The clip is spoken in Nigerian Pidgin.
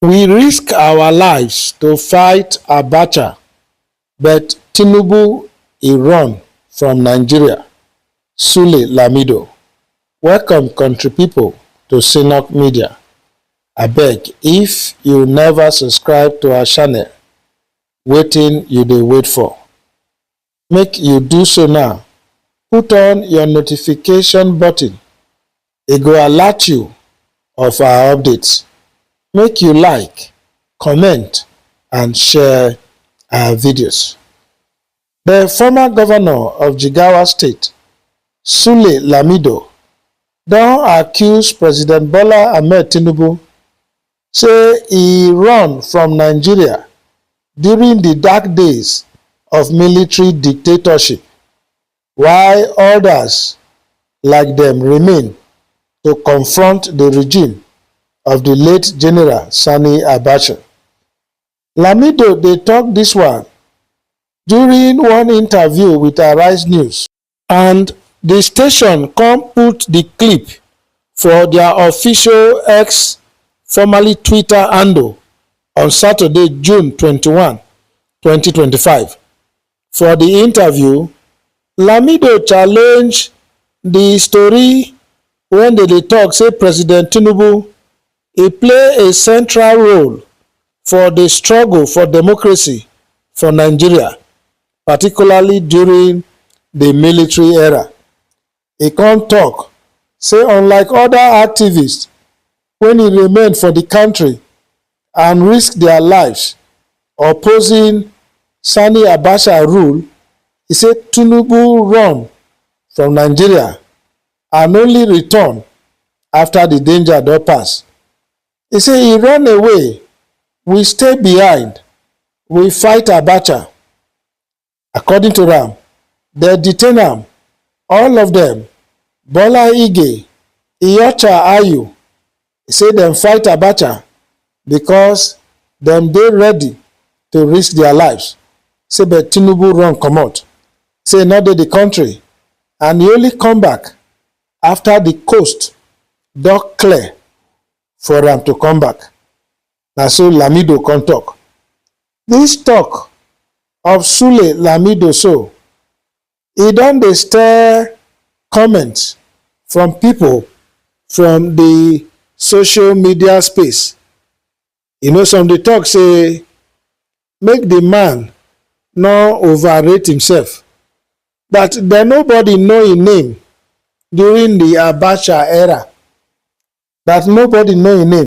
We risk our lives to fight Abacha, but Tinubu he run from Nigeria. Sule Lamido. Welcome country people to Synok Media. Abeg, if you never subscribe to our channel, wetin you dey wait for? Make you do so now. Put on your notification button. E go alert you of our updates. Make you like, comment and share our videos. The former governor of Jigawa State, Sule Lamido, don accuse President Bola Ahmed Tinubu say he run from Nigeria during the dark days of military dictatorship, while others like them remain to confront the regime of the late General Sani Abacha. Lamido dey talk this one during one interview with Arise News, and the station come put the clip for their official X, formerly Twitter handle on Saturday, June 21, 2025. For the interview, Lamido challenge the story when they dey talk say President Tinubu he play a central role for the struggle for democracy for Nigeria, particularly during the military era. He come talk say unlike other activists when he remain for the country and risk their lives opposing Sani Abacha rule, he say Tinubu run from Nigeria and only return after the danger don pass. He say he run away, we stay behind, we fight Abacha. According to am, they detain am, all of them, Bola Ige, Iyorchia Ayu. He say dem fight Abacha because dem dey ready to risk their lives. Say but Tinubu run comot. Say e no dey the country and he only come back after the coast don clear for am to come back. Na so Lamido come talk. This talk of Sule Lamido so, e don dey stir comments from people from the social media space. You know, some dey talk say make the man no overrate himself, but then nobody know him name during the Abacha era, that nobody know him name.